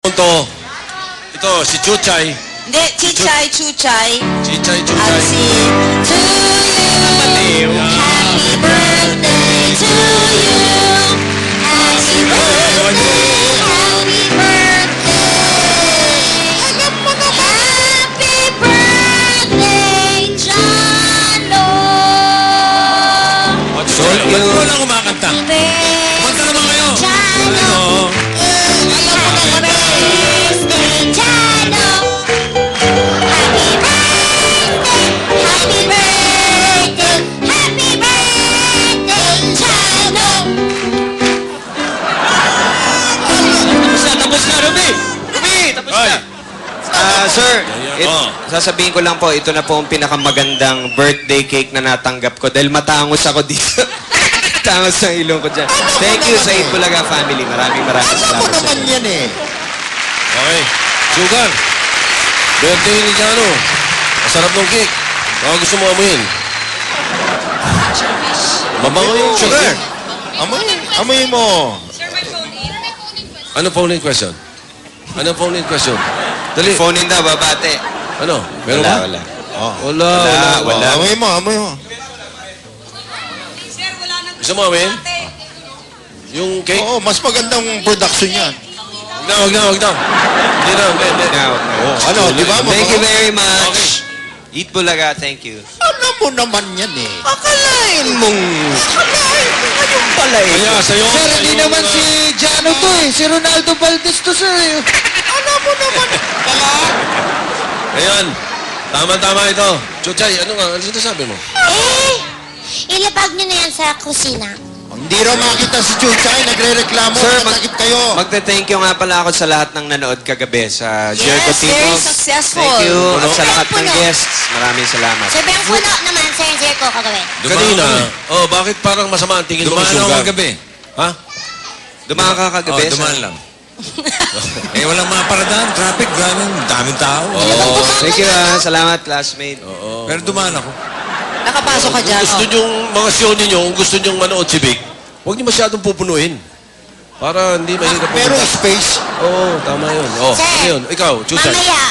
Punto. Ito, si Chuchay. Hindi, Chichay, Chuchay. Chichay, I'll Chuchay. sing to you. Happy birthday to you. Happy birthday, happy birthday. Happy birthday, Jano. Ba't mo lang kumakanta? Kumanta naman kayo. Jano. Happy birthday, Jano. Happy birthday, happy birthday, happy birthday, Jano. Tapos na, Ruby! Ruby, tapos Ay. na. Sir, Oh. sasabihin ko lang po, ito na po ang pinakamagandang birthday cake na natanggap ko dahil matangos ako dito. Tangos ang ilong ko dyan. Thank you sa Itbulaga family. Maraming Alam mo salamat sa naman inyo. yan eh. Okay. Sugar. Birthday ni Jano. Masarap ng cake. Baka gusto mo amuyin. Mabango yung Sugar. cake. Amoy mo. Ano phone in question? Ano phone in question? Dali. Phone in daw, babate. Ano? Meron ba? Wala. Oh. Wala. Wala. Amoy mo, amoy mo. Gusto mo amuyin? Yung cake? Oo, mas magandang production yan. Wag na. Hindi na, hindi. Now, Oh, ano, di ba? thank you very much. Itbulaga, thank you. Alam mo naman yan eh. Akalain mong... Ayun pala eh. Kaya sa'yo. Sir, hindi sa'yo naman na- si Jano to eh. Si Ronaldo Valdez to, sir. Alam mo naman. Ayan. Tama ito. Chuchay, ano nga? Ano sabi mo? Ilabag nyo na yan sa kusina. Hindi raw makita si Chuchay. Nagre-reklamo. Sir, Matakip kayo. Magte-thank you nga pala ako sa lahat ng nanood kagabi sa Jericho Yes, Tito. very successful. Thank you. At sa Puno. lahat ng Puno. guests, maraming salamat. Sobrang puno naman, Sir Jericho, kagawin. Kanina. Oh, bakit parang masama ang tingin mo kay Sugar? kagabi. Ha? Dumaan ka kagabi. dumaan lang. Eh, walang mga paradaan. Traffic, daming tao. Thank you salamat classmate. Pero dumaan ako. Nakapasok ka Kung dyan. gusto nyong mga show ninyo, kung gusto nyong manood si Vic, huwag niyo masyadong pupunuin. Para hindi mahirap. Pero space. Oo, tama yun. Oh, Sir, ano yun? Ikaw, Chuchay. Mamaya,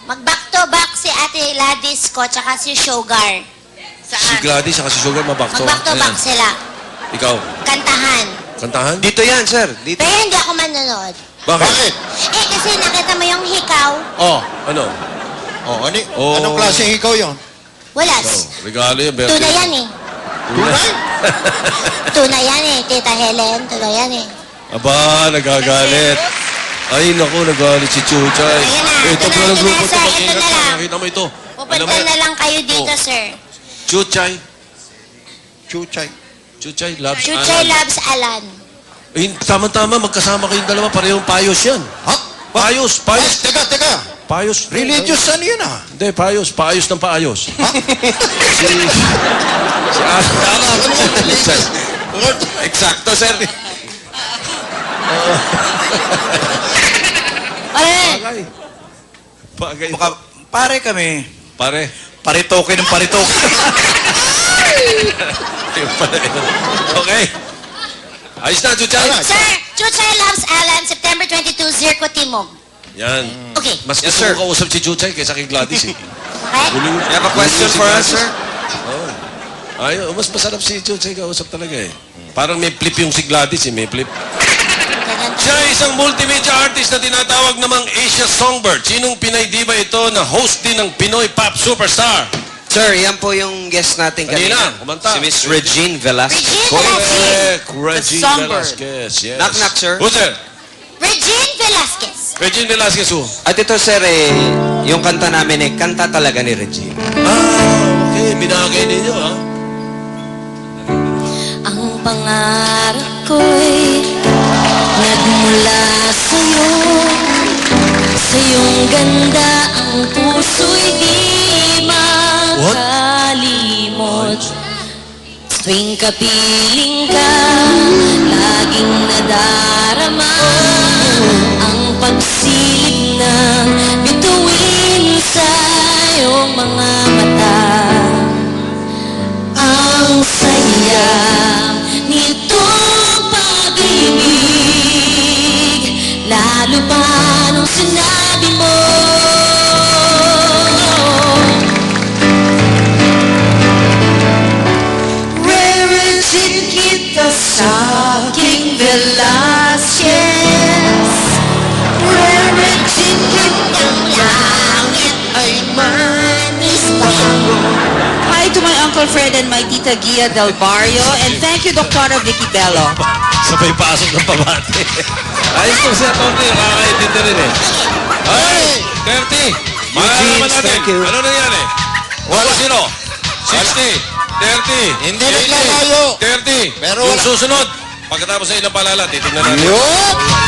mag-back to back si Ate Ladis ko tsaka si Sugar. Si Gladys at si Sugar mabakto. Mag-back to back sila. Ikaw, Kantahan. kantahan? Dito yan, sir. Dito. Pero hindi ako manonood. Bakit? Bakit? Eh, kasi nakita mo yung hikaw. Oh. Ano? Oh. Anong klaseng ikaw yun? Wala. Regalo yun, birthday. Tuna yan eh. Tunay? Tuna yan eh. Tita Helen, tuna yan eh. Aba, nagagalit. Ay, naku, nagalit si Chuchay. Ayan na, Ito ito na, pala ng ito grupo na, ito. sir. Mag-ingat Ito na ka. lang. Nakita mo ito. Alam Pupunta mo, na lang kayo dito, Oh. sir. Chuchay. Chuchay. Chuchay loves Chuchay Alan. loves Alan. Eh, tama-tama, magkasama kayong dalawa. Parehong payos yan. Ha? Payos. Ay, teka. Payos. Religious ano yun ah? Hindi, payos. Paayos ng paayos. Si Chuchay. Eksakto, sir. Pare, Bagay. Bagay. Pare kami. Pare. Paritoke ng paritoke. Yung pala yun. Okay. Ayos na, Chuchay. sir, Chuchay loves Alan, September 22, Zirco Timog. Yan. Okay. Mas Yes, gusto sir. ko kausap si Chuchay kaysa kay Gladys eh. Okay? You have a question for us, sir? Ay, mas masarap si Chuchay kausap talaga eh. Parang may flip yung si Gladys eh, may flip. Ganyan. Siya ay isang multimedia artist na tinatawag namang Asia Songbird. Sinong Pinay diva ito na host din ng Pinoy Pop Superstar? Sir, yan po yung guest natin Kanina, kanina. kumanta. Si Miss Regine Velasquez. Regine Velasquez. Regine Songbird. Velasquez, yes. Knock, knock, sir. Who's there? Regine Velasquez. Regine Velasquez who? At ito, sir, yung kanta namin kanta talaga ni Regine. Okay, binagay ninyo ha. Ang pangarap ko'y nagmula sa'yo. Sa iyong ganda ang puso'y di makalimot. Tuwing kapiling ka, laging nadarama ang pagsilip ng bituin sa iyong mga mata. Ang saya nitong pag-ibig, lalo pa nung Anong sinabi mo? Raritin kita sa aking Velasquez. Raritin kitang langit ay manis pa. Hi to my Uncle Fred and my Tita Gia Del Barrio, and thank you, Dr. Vicky Bello. Sabay pasok ng pabati. Ayos to siya, Tonti. Nakakaintindi rin eh. Ay! 30! Malalaman natin. thank you. Ano nangyari? Wala sino? 60, 30, Hindi naglalayo. 30. Pero Yung wala. susunod, pagkatapos sa ilang palala, titignan natin. Yup!